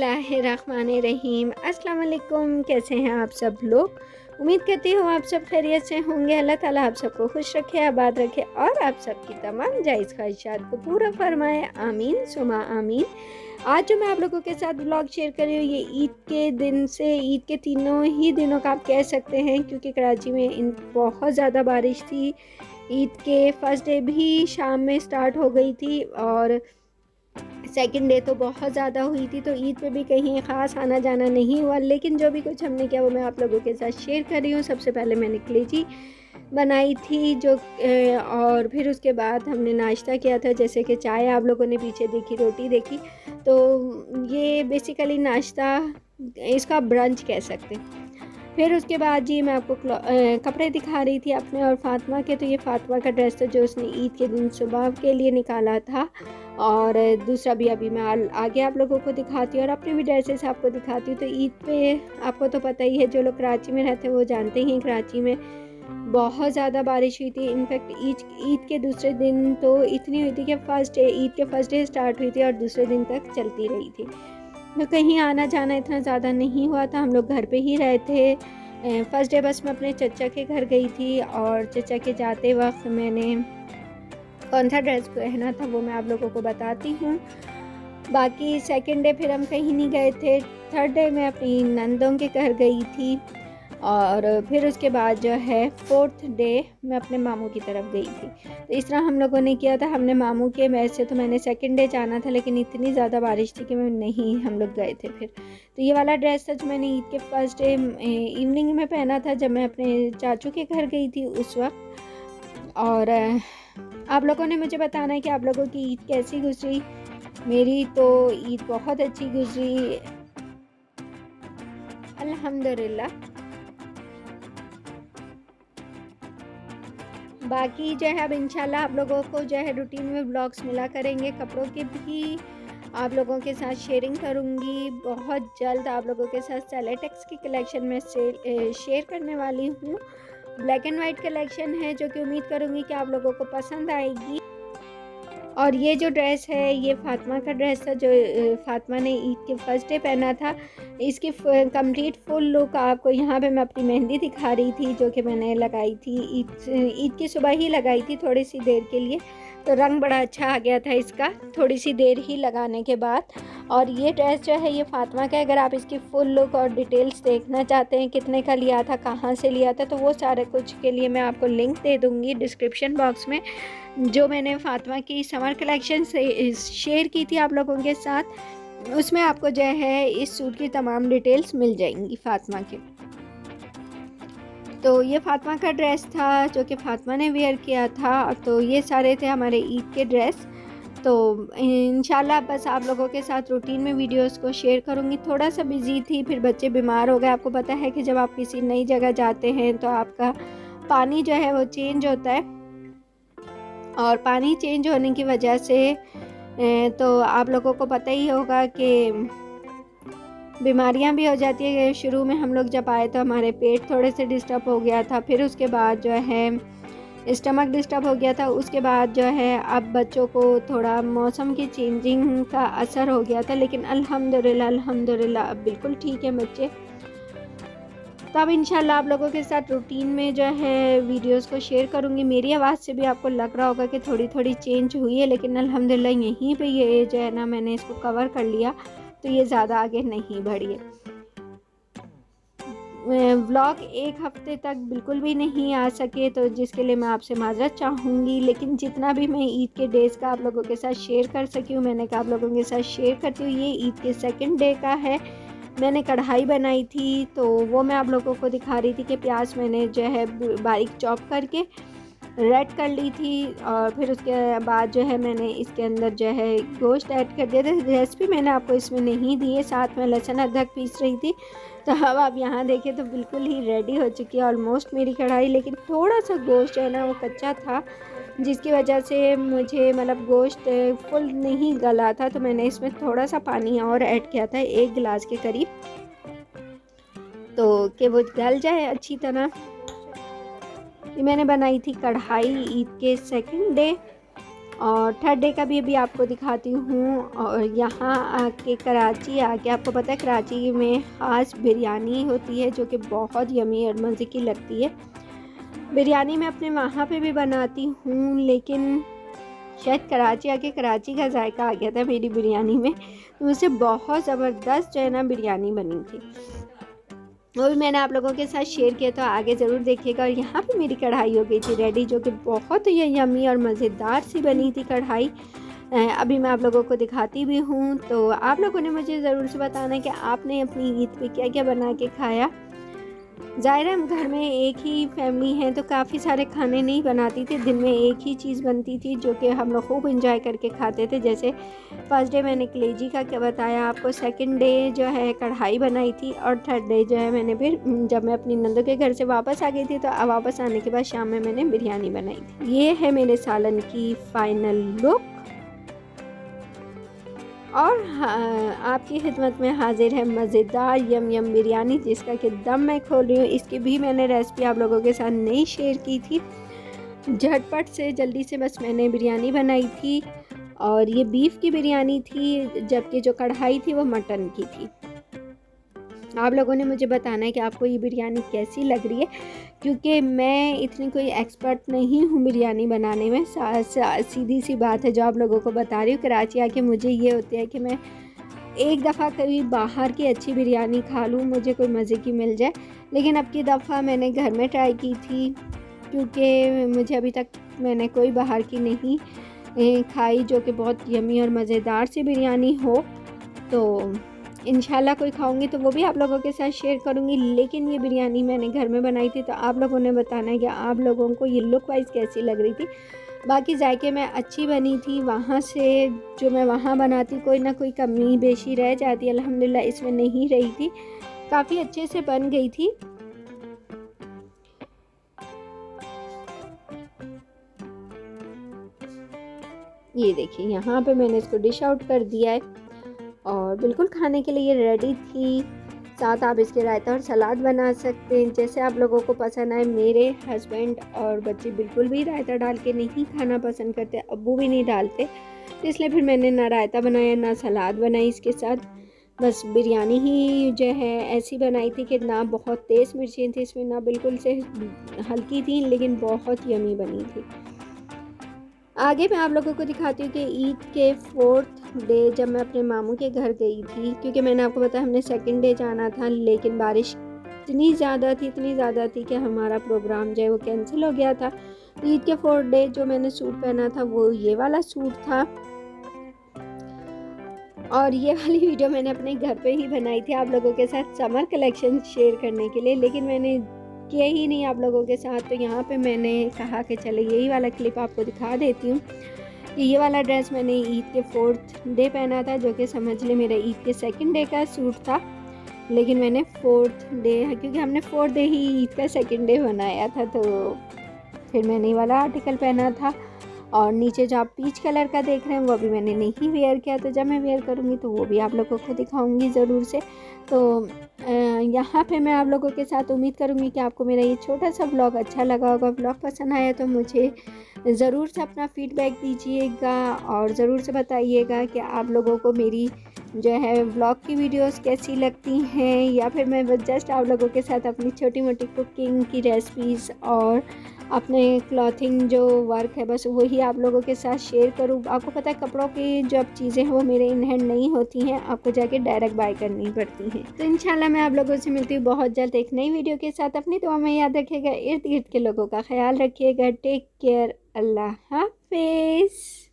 बिस्मिल्लाहिर्रहमानिर्रहीम। अस्सलाम वालेकुम। कैसे हैं आप सब लोग? उम्मीद करती हूँ आप सब खैरियत से होंगे। अल्लाह ताला आप सबको खुश रखे, आबाद रखे और आप सबकी तमाम जायज़ ख्वाहिशात को पूरा फरमाए। आमीन सुमा आमीन। आज जो मैं आप लोगों के साथ ब्लॉग शेयर कर रही हूँ, ये ईद के दिन से, ईद के तीनों ही दिनों का आप कह सकते हैं, क्योंकि कराची में बहुत ज़्यादा बारिश थी। ईद के फर्स्ट डे भी शाम में स्टार्ट हो गई थी और सेकंड डे तो बहुत ज़्यादा हुई थी, तो ईद पे भी कहीं ख़ास आना जाना नहीं हुआ। लेकिन जो भी कुछ हमने किया वो मैं आप लोगों के साथ शेयर कर रही हूँ। सबसे पहले मैंने कलेजी बनाई थी और फिर उसके बाद हमने नाश्ता किया था, जैसे कि चाय आप लोगों ने पीछे देखी, रोटी देखी। तो ये बेसिकली नाश्ता, इसका ब्रंच कह सकते हैं। फिर उसके बाद जी मैं आपको कपड़े दिखा रही थी अपने और फातिमा के। तो ये फातिमा का ड्रेस था जो उसने ईद के दिन सुबह के लिए निकाला था, और दूसरा भी अभी मैं आगे आप लोगों को दिखाती हूँ और अपने भी ड्रेसेस आपको दिखाती हूँ। तो ईद पे आपको तो पता ही है, जो लोग कराची में रहते हैं वो जानते ही हैं, कराची में बहुत ज़्यादा बारिश हुई थी। इनफैक्ट ईद के दूसरे दिन तो इतनी हुई थी कि ईद के फर्स्ट डे स्टार्ट हुई थी और दूसरे दिन तक चलती रही थी। तो कहीं आना जाना इतना ज़्यादा नहीं हुआ था, हम लोग घर पे ही रहे थे। फर्स्ट डे बस मैं अपने चचा के घर गई थी, और चचा के जाते वक्त मैंने कौन सा ड्रेस पहना था वो मैं आप लोगों को बताती हूँ। बाकी सेकंड डे फिर हम कहीं नहीं गए थे। थर्ड डे मैं अपनी नंदों के घर गई थी, और फिर उसके बाद जो है फोर्थ डे मैं अपने मामू की तरफ गई थी। तो इस तरह हम लोगों ने किया था। हमने मामू के, वैसे तो मैंने सेकंड डे जाना था, लेकिन इतनी ज़्यादा बारिश थी कि हम लोग गए थे फिर। तो ये वाला ड्रेस था जो मैंने ईद के फर्स्ट डे इवनिंग में पहना था, जब मैं अपने चाचू के घर गई थी उस वक्त। और आप लोगों ने मुझे बताना है कि आप लोगों की ईद कैसी गुजरी। मेरी तो ईद बहुत अच्छी गुजरी, अल्हम्दुलिल्लाह। बाकी जो है अब इंशाल्लाह आप लोगों को जो है रूटीन में ब्लॉग्स मिला करेंगे। कपड़ों के भी आप लोगों के साथ शेयरिंग करूंगी बहुत जल्द। आप लोगों के साथ सेलेटेक्स की कलेक्शन में शेयर करने वाली हूँ। ब्लैक एंड वाइट कलेक्शन है, जो कि उम्मीद करूँगी कि आप लोगों को पसंद आएगी। और ये जो ड्रेस है ये फातिमा का ड्रेस था, जो फातिमा ने ईद के फर्स्ट डे पहना था। इसकी कंप्लीट फुल लुक आपको यहाँ पे मैं अपनी मेहंदी दिखा रही थी, जो कि मैंने लगाई थी ईद की सुबह ही लगाई थी, थोड़ी सी देर के लिए। तो रंग बड़ा अच्छा आ गया था इसका थोड़ी सी देर ही लगाने के बाद। और ये ड्रेस जो है ये फातिमा का, अगर आप इसकी फुल लुक और डिटेल्स देखना चाहते हैं, कितने का लिया था, कहाँ से लिया था, तो वो सारे कुछ के लिए मैं आपको लिंक दे दूँगी डिस्क्रिप्शन बॉक्स में, जो मैंने फातिमा की समर कलेक्शन से शेयर की थी आप लोगों के साथ। उसमें आपको जो है इस सूट की तमाम डिटेल्स मिल जाएंगी फातिमा की। तो ये फातिमा का ड्रेस था जो कि फातिमा ने वेयर किया था। तो ये सारे थे हमारे ईद के ड्रेस। तो इंशाल्लाह बस आप लोगों के साथ रूटीन में वीडियोस को शेयर करूँगी। थोड़ा सा बिजी थी, फिर बच्चे बीमार हो गए। आपको पता है कि जब आप किसी नई जगह जाते हैं तो आपका पानी जो है वो चेंज होता है, और पानी चेंज होने की वजह से तो आप लोगों को पता ही होगा कि बीमारियां भी हो जाती है। शुरू में हम लोग जब आए तो हमारे पेट थोड़े से डिस्टर्ब हो गया था, फिर उसके बाद जो है स्टमक डिस्टर्ब हो गया था। उसके बाद जो है अब बच्चों को थोड़ा मौसम की चेंजिंग का असर हो गया था, लेकिन अल्हम्दुलिल्लाह अब बिल्कुल ठीक है बच्चे। तो अब इंशाल्लाह आप लोगों के साथ रूटीन में जो है वीडियोस को शेयर करूँगी। मेरी आवाज़ से भी आपको लग रहा होगा कि थोड़ी थोड़ी चेंज हुई है, लेकिन अल्हम्दुलिल्लाह यहीं पे ये जो है ना मैंने इसको कवर कर लिया, तो ये ज़्यादा आगे नहीं बढ़ी है। व्लॉग एक हफ्ते तक बिल्कुल भी नहीं आ सके, तो जिसके लिए मैं आपसे माज़रत चाहूँगी। लेकिन जितना भी मैं ईद के डेज़ का आप लोगों के साथ शेयर कर सकी हूँ, मैंने कहा आप लोगों के साथ शेयर करती हूँ। ये ईद के सेकंड डे का है। मैंने कढ़ाई बनाई थी, तो वो मैं आप लोगों को दिखा रही थी कि प्याज मैंने जो है बारीक चॉप करके रेड कर ली थी, और फिर उसके बाद जो है मैंने इसके अंदर जो है गोश्त ऐड कर दिया था। रेसिपी मैंने आपको इसमें नहीं दी है, साथ में लहसुन अदरक पीस रही थी। तो अब आप यहाँ देखें तो बिल्कुल ही रेडी हो चुकी है ऑलमोस्ट मेरी कढ़ाई, लेकिन थोड़ा सा गोश्त जो है ना वो कच्चा था, जिसकी वजह से मुझे मतलब गोश्त फुल नहीं गला था। तो मैंने इसमें थोड़ा सा पानी और ऐड किया था, 1 गिलास के करीब, तो कि वो गल जाए अच्छी तरह। ये मैंने बनाई थी कढ़ाई ईद के सेकंड डे। और थर्ड डे का भी अभी आपको दिखाती हूँ। और यहाँ आके कराची आके आपको पता है कराची में ख़ास बिरयानी होती है जो कि बहुत यमी और मज़े की लगती है। बिरयानी मैं अपने वहाँ पे भी बनाती हूँ, लेकिन शायद कराची आके कराची का जायका आ गया था मेरी बिरयानी में, तो मुझसे बहुत ज़बरदस्त जो है ना बिरयानी बनी थी। वो भी मैंने आप लोगों के साथ शेयर किया, तो आगे ज़रूर देखिएगा। और यहाँ पे मेरी कढ़ाई हो गई थी रेडी, जो कि बहुत ही यमी और मज़ेदार सी बनी थी कढ़ाई। अभी मैं आप लोगों को दिखाती भी हूँ। तो आप लोगों ने मुझे ज़रूर से बताना है कि आपने अपनी ईद पे क्या क्या बना के खाया। ज़ाहिर है हम घर में एक ही फैमिली है तो काफ़ी सारे खाने नहीं बनाती थी, दिन में एक ही चीज़ बनती थी जो कि हम लोग खूब इंजॉय करके खाते थे। जैसे फर्स्ट डे मैंने कलेजी का क्या बताया आपको, सेकंड डे जो है कढ़ाई बनाई थी, और थर्ड डे जो है मैंने फिर जब मैं अपनी नंदों के घर से वापस आ गई थी तो वापस आने के बाद शाम में मैंने बिरयानी बनाई थी। ये है मेरे सालन की फ़ाइनल लुक। और आपकी खिदमत में हाजिर है मज़ेदार यम यम बिरयानी, जिसका कि दम मैं खोल रही हूँ। इसकी भी मैंने रेसिपी आप लोगों के साथ नहीं शेयर की थी, झटपट से जल्दी से बस मैंने बिरयानी बनाई थी। और ये बीफ की बिरयानी थी, जबकि जो कढ़ाई थी वो मटन की थी। आप लोगों ने मुझे बताना है कि आपको ये बिरयानी कैसी लग रही है, क्योंकि मैं इतनी कोई एक्सपर्ट नहीं हूँ बिरयानी बनाने में। सीधी सी बात है जो आप लोगों को बता रही हूँ। कराची आके मुझे ये होता है कि मैं एक दफ़ा कभी बाहर की अच्छी बिरयानी खा लूँ, मुझे कोई मज़े की मिल जाए। लेकिन अब की दफ़ा मैंने घर में ट्राई की थी, क्योंकि मुझे अभी तक मैंने कोई बाहर की नहीं खाई जो कि बहुत यमी और मज़ेदार सी बिरयानी हो। तो इंशाल्लाह कोई खाऊंगी तो वो भी आप लोगों के साथ शेयर करूंगी। लेकिन ये बिरयानी मैंने घर में बनाई थी, तो आप लोगों ने बताना है कि आप लोगों को ये लुक वाइज कैसी लग रही थी। बाकी जायके में अच्छी बनी थी। वहाँ से जो मैं वहाँ बनाती कोई ना कोई कमी बेशी रह जाती, अल्हम्दुलिल्लाह इसमें नहीं रही थी, काफ़ी अच्छे से बन गई थी। ये देखिए यहाँ पे मैंने इसको डिश आउट कर दिया है और बिल्कुल खाने के लिए रेडी थी। साथ आप इसके रायता और सलाद बना सकते हैं जैसे आप लोगों को पसंद आए। मेरे हस्बैंड और बच्चे बिल्कुल भी रायता डाल के नहीं खाना पसंद करते, अब्बू भी नहीं डालते, तो इसलिए फिर मैंने ना रायता बनाया ना सलाद बनाई इसके साथ। बस बिरयानी ही जो है ऐसी बनाई थी कि ना बहुत तेज़ मिर्चें थी इसमें, ना बिल्कुल से हल्की थी, लेकिन बहुत यमी बनी थी। आगे मैं आप लोगों को दिखाती हूँ कि ईद के 4th डे जब मैं अपने मामू के घर गई थी, क्योंकि मैंने आपको बताया हमने सेकंड डे जाना था, लेकिन बारिश इतनी ज़्यादा थी कि हमारा प्रोग्राम जो है वो कैंसिल हो गया था। ईद के 4th डे जो मैंने सूट पहना था वो ये वाला सूट था, और ये वाली वीडियो मैंने अपने घर पे ही बनाई थी आप लोगों के साथ समर कलेक्शन शेयर करने के लिए, लेकिन मैंने किया ही नहीं आप लोगों के साथ। तो यहाँ पे मैंने कहा कि चले यही वाला क्लिप आपको दिखा देती हूँ कि ये वाला ड्रेस मैंने ईद के 4th डे पहना था, जो कि समझ ले मेरा ईद के 2nd डे का सूट था, लेकिन मैंने 4th डे, क्योंकि हमने 4th डे ही ईद का 2nd डे बनाया था, तो फिर मैंने ये वाला आर्टिकल पहना था। और नीचे जो आप पीच कलर का देख रहे हैं वो अभी मैंने नहीं वेयर किया, तो जब मैं वेयर करूँगी तो वो भी आप लोगों को दिखाऊंगी ज़रूर से। तो यहाँ पे मैं आप लोगों के साथ उम्मीद करूँगी कि आपको मेरा ये छोटा सा व्लॉग अच्छा लगा होगा। व्लॉग पसंद आया तो मुझे ज़रूर से अपना फीडबैक दीजिएगा और ज़रूर से बताइएगा कि आप लोगों को मेरी जो है व्लॉग की वीडियोस कैसी लगती हैं, या फिर मैं जस्ट आप लोगों के साथ अपनी छोटी मोटी कुकिंग की रेसिपीज़ और अपने क्लॉथिंग जो वर्क है बस वही आप लोगों के साथ शेयर करूँ। आपको पता है कपड़ों की जो अब चीज़ें हैं वो मेरे इन हैंड नहीं होती हैं, आपको जाके डायरेक्ट बाय करनी पड़ती हैं। तो इंशाल्लाह मैं आप लोगों से मिलती हूँ बहुत जल्द एक नई वीडियो के साथ। अपनी दुआ में याद रखिएगा, इर्द गिर्द के लोगों का ख्याल रखिएगा। टेक केयर, अल्लाह हाफिज़।